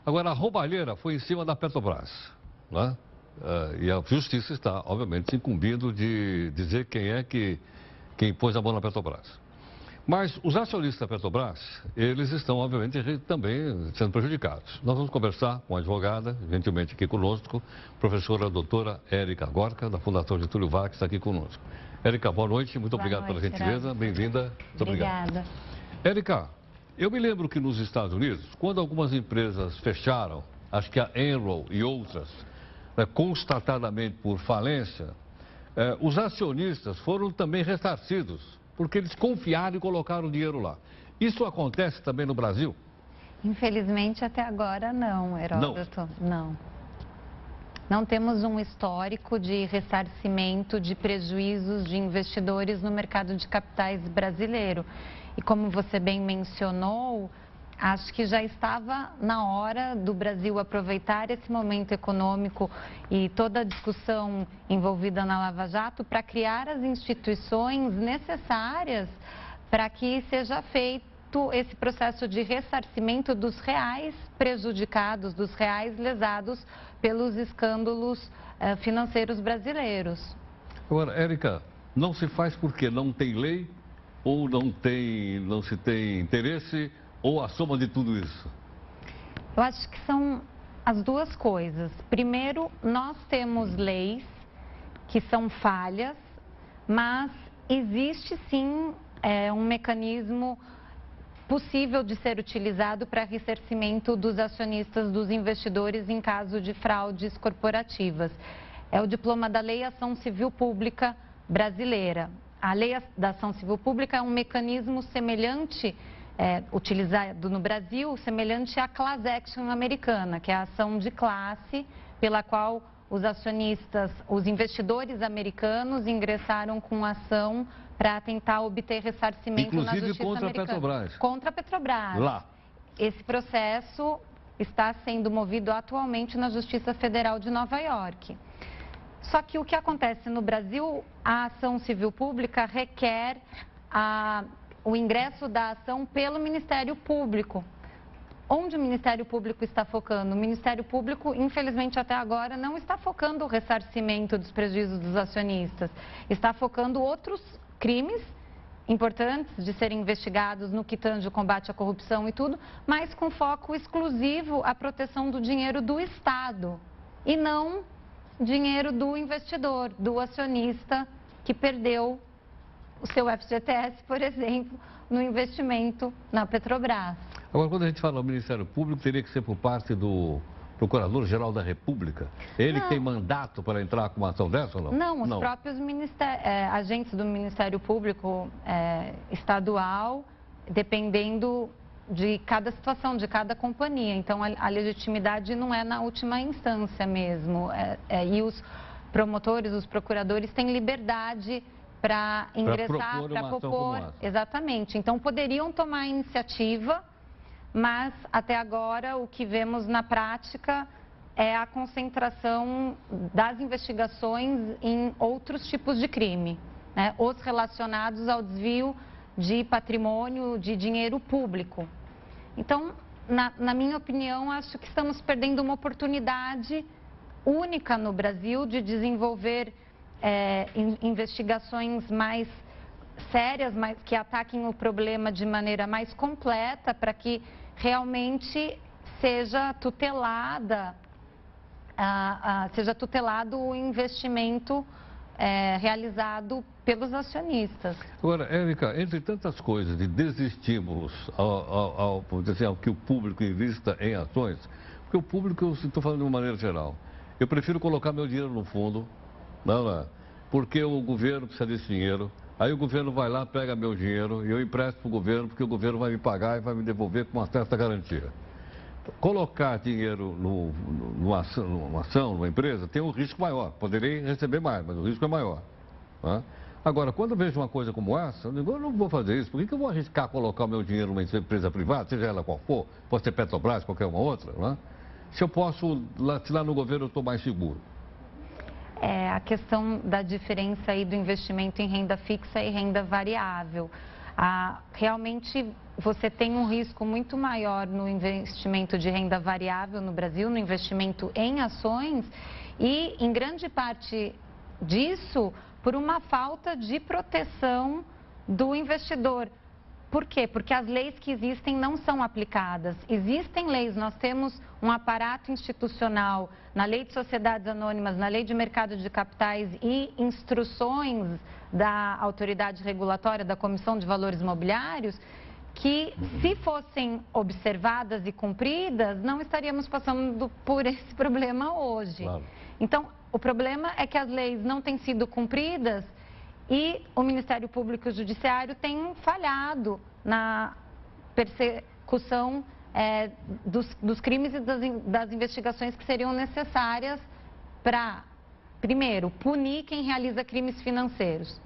Agora, a roubalheira foi em cima da Petrobras, né? E a justiça está, obviamente, se incumbindo de dizer quem pôs a mão na Petrobras. Mas os acionistas da Petrobras, eles estão, obviamente, também sendo prejudicados. Nós vamos conversar com a advogada, gentilmente aqui conosco, professora doutora Érica Gorka, da Fundação Getúlio Vargas, que está aqui conosco. Érica, boa noite, muito obrigado pela gentileza, bem-vinda. Muito Obrigada. Érica, eu me lembro que nos Estados Unidos, quando algumas empresas fecharam, acho que a Enron e outras, constatadamente por falência, os acionistas foram também ressarcidos, porque eles confiaram e colocaram o dinheiro lá. Isso acontece também no Brasil? Infelizmente, até agora não, Heródoto. Não temos um histórico de ressarcimento de prejuízos de investidores no mercado de capitais brasileiro. E como você bem mencionou, acho que já estava na hora do Brasil aproveitar esse momento econômico e toda a discussão envolvida na Lava Jato para criar as instituições necessárias para que seja feito esse processo de ressarcimento dos reais prejudicados, dos reais lesados pelos escândalos financeiros brasileiros. Agora, Érica, não se faz porque não tem lei ou não se tem interesse? Ou a soma de tudo isso? Eu acho que são as duas coisas. Primeiro, nós temos leis que são falhas, mas existe sim um mecanismo possível de ser utilizado para ressarcimento dos acionistas, dos investidores em caso de fraudes corporativas. É o diploma da Lei Ação Civil Pública Brasileira. A Lei da Ação Civil Pública é um mecanismo semelhante utilizado no Brasil, semelhante à class action americana, que é a ação de classe pela qual os acionistas, os investidores americanos ingressaram com ação para tentar obter ressarcimento na justiça contra americana. A Petrobras. Contra a Petrobras. Lá. Esse processo está sendo movido atualmente na Justiça Federal de Nova York. Só que o que acontece no Brasil, a ação civil pública requer o ingresso da ação pelo Ministério Público. Onde o Ministério Público está focando? O Ministério Público, infelizmente até agora, não está focando o ressarcimento dos prejuízos dos acionistas. Está focando outros crimes importantes de serem investigados no que tange o combate à corrupção e tudo, mas com foco exclusivo à proteção do dinheiro do Estado e não dinheiro do investidor, do acionista que perdeu o seu FGTS, por exemplo, no investimento na Petrobras. Agora, quando a gente fala do Ministério Público, teria que ser por parte do Procurador-Geral da República? Ele tem mandato para entrar com uma ação dessa ou não? Não, os próprios agentes do Ministério Público estadual, dependendo de cada situação, de cada companhia. Então, a legitimidade não é na última instância mesmo. E os promotores, os procuradores têm liberdade para ingressar, para propor. Exatamente. Então, poderiam tomar iniciativa, mas até agora o que vemos na prática é a concentração das investigações em outros tipos de crime, né? Os relacionados ao desvio de patrimônio, de dinheiro público. Então, na minha opinião, acho que estamos perdendo uma oportunidade única no Brasil de desenvolver investigações mais sérias, que ataquem o problema de maneira mais completa, para que realmente seja tutelado o investimento realizado pelos acionistas. Agora, Érica, entre tantas coisas de desestímulos ao que o público invista em ações, porque o público, eu estou falando de uma maneira geral, eu prefiro colocar meu dinheiro no fundo, porque o governo precisa desse dinheiro, aí o governo vai lá, pega meu dinheiro e eu empresto para o governo, porque o governo vai me pagar e vai me devolver com uma certa garantia. Colocar dinheiro numa ação, numa empresa, tem um risco maior. Poderei receber mais, mas o risco é maior. Tá? Agora, quando eu vejo uma coisa como essa, eu digo, eu não vou fazer isso. Por que eu vou arriscar colocar o meu dinheiro numa empresa privada, seja ela qual for, pode ser Petrobras, qualquer uma outra, né? Se eu posso, se lá no governo eu estou mais seguro? A questão da diferença aí do investimento em renda fixa e renda variável. Realmente você tem um risco muito maior no investimento de renda variável no Brasil, no investimento em ações e, em grande parte disso, por uma falta de proteção do investidor. Por quê? Porque as leis que existem não são aplicadas. Existem leis, nós temos um aparato institucional na Lei de Sociedades Anônimas, na Lei de Mercado de Capitais e instruções da autoridade regulatória, da Comissão de Valores Mobiliários, que, se fossem observadas e cumpridas, não estaríamos passando por esse problema hoje. Claro. Então, o problema é que as leis não têm sido cumpridas e o Ministério Público e o Judiciário têm falhado na persecução dos crimes e das investigações que seriam necessárias para, primeiro, punir quem realiza crimes financeiros.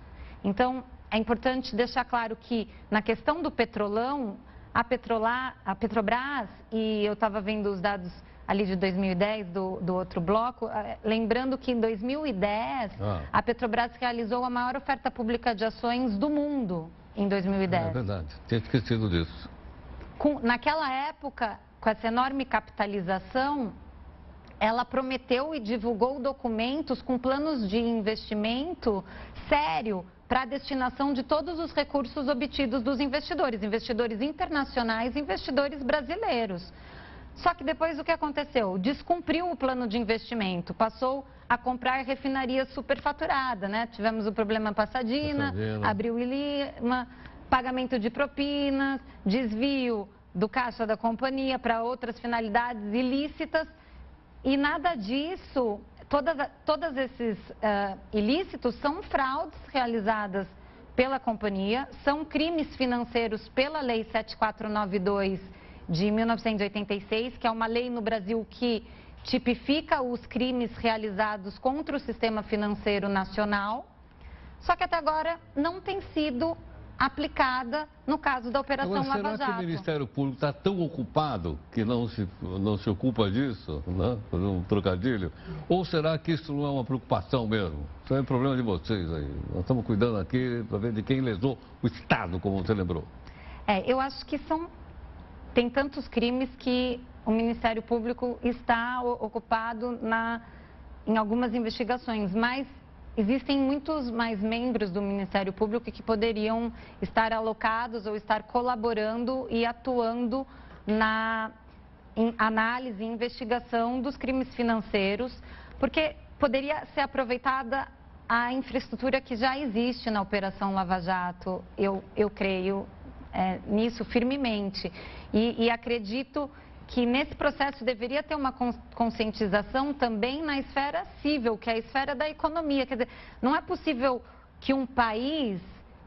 Então, é importante deixar claro que, na questão do petrolão, a Petrobras, e eu estava vendo os dados ali de 2010 do outro bloco, lembrando que em 2010 a Petrobras realizou a maior oferta pública de ações do mundo em 2010. É verdade, tinha esquecido disso. Naquela época, com essa enorme capitalização, ela prometeu e divulgou documentos com planos de investimento sério para a destinação de todos os recursos obtidos dos investidores internacionais e investidores brasileiros. Só que depois o que aconteceu? Descumpriu o plano de investimento, passou a comprar refinarias superfaturadas, né? Tivemos o problema Passadina, Abril e Lima, pagamento de propinas, desvio do caixa da companhia para outras finalidades ilícitas e nada disso, todos esses ilícitos são fraudes realizadas pela companhia, são crimes financeiros pela Lei 7492 de 1986, que é uma lei no Brasil que tipifica os crimes realizados contra o sistema financeiro nacional, só que até agora não tem sido aplicada no caso da Operação Lava Jato. Será que o Ministério Público está tão ocupado que não se ocupa disso, né? Fazer um trocadilho? Ou será que isso não é uma preocupação mesmo? Isso é um problema de vocês aí. Nós estamos cuidando aqui para ver de quem lesou o Estado, como você lembrou. Eu acho que tem tantos crimes que o Ministério Público está ocupado em algumas investigações, mas existem muitos mais membros do Ministério Público que poderiam estar alocados ou estar colaborando e atuando em análise e investigação dos crimes financeiros, porque poderia ser aproveitada a infraestrutura que já existe na Operação Lava Jato, eu creio nisso firmemente. E acredito que nesse processo deveria ter uma conscientização também na esfera civil, que é a esfera da economia. Quer dizer, não é possível que um país,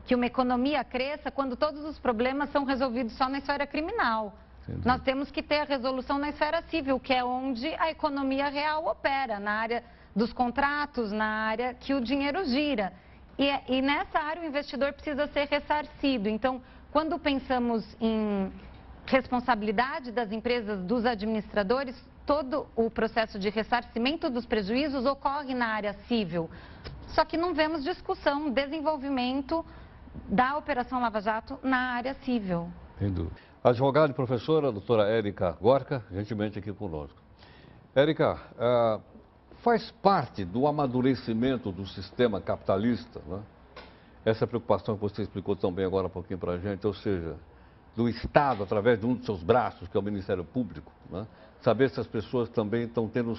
que uma economia cresça quando todos os problemas são resolvidos só na esfera criminal. Entendi. Nós temos que ter a resolução na esfera civil, que é onde a economia real opera, na área dos contratos, na área que o dinheiro gira. E nessa área o investidor precisa ser ressarcido. Então, quando pensamos em responsabilidade das empresas, dos administradores, todo o processo de ressarcimento dos prejuízos ocorre na área civil. Só que não vemos discussão, desenvolvimento da Operação Lava Jato na área civil. Sem dúvida. A advogada e professora, a doutora Érica Gorka, gentilmente aqui conosco. Érica, faz parte do amadurecimento do sistema capitalista, né? Essa preocupação que você explicou também agora um pouquinho para a gente, ou seja, do Estado, através de um dos seus braços, que é o Ministério Público, né? Saber se as pessoas também estão tendo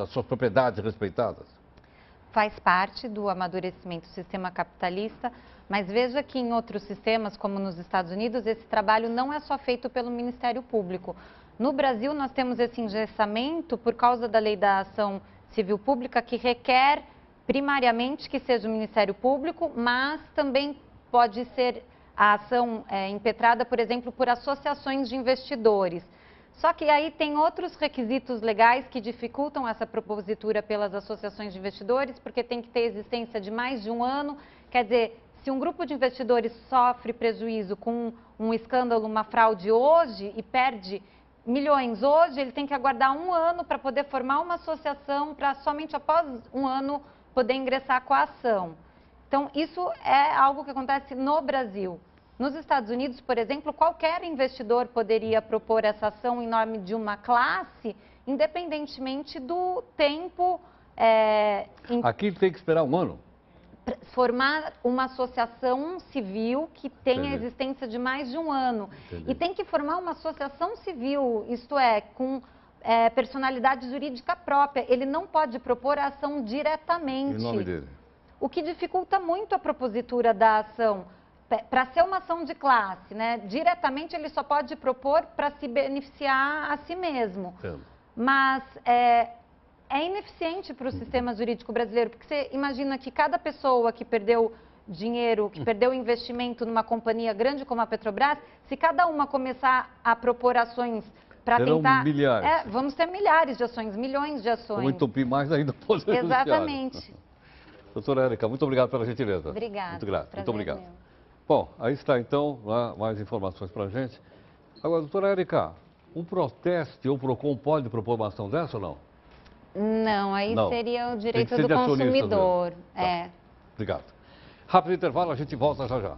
as suas propriedades respeitadas. Faz parte do amadurecimento do sistema capitalista, mas veja que em outros sistemas, como nos Estados Unidos, esse trabalho não é só feito pelo Ministério Público. No Brasil, nós temos esse engessamento por causa da Lei da Ação Civil Pública, que requer primariamente que seja o Ministério Público, mas também pode ser a ação impetrada, por exemplo, por associações de investidores. Só que aí tem outros requisitos legais que dificultam essa propositura pelas associações de investidores, porque tem que ter existência de mais de um ano. Quer dizer, se um grupo de investidores sofre prejuízo com um escândalo, uma fraude hoje e perde milhões hoje, ele tem que aguardar um ano para poder formar uma associação, para somente após um ano poder ingressar com a ação. Então, isso é algo que acontece no Brasil. Nos Estados Unidos, por exemplo, qualquer investidor poderia propor essa ação em nome de uma classe, independentemente do tempo. Aqui tem que esperar um ano? Formar uma associação civil que tenha Entendi. existência de mais de um ano. Entendi. E tem que formar uma associação civil, isto é, com personalidade jurídica própria. Ele não pode propor a ação diretamente. E o nome dele? O que dificulta muito a propositura da ação. Para ser uma ação de classe, né? Diretamente ele só pode propor para se beneficiar a si mesmo. Entendo. Mas é ineficiente para o sistema jurídico brasileiro, porque você imagina que cada pessoa que perdeu dinheiro, que perdeu investimento numa companhia grande como a Petrobras, se cada uma começar a propor ações para tentar... milhares. Vamos ter milhares de ações, milhões de ações. Vamos entupir mais ainda o Poder Judiciário. Exatamente. Doutora Érica, muito obrigado pela gentileza. Obrigada. Muito grato. Muito Prazer obrigado. meu. Bom, aí está então, lá, mais informações para a gente. Agora, doutora Érica, um Proteste ou o PROCON pode propor uma ação dessa ou não? Não, aí Não. seria o Tem que direito ser do de acionistas consumidor. mesmo. Tá. Obrigado. Rápido intervalo, a gente volta já já.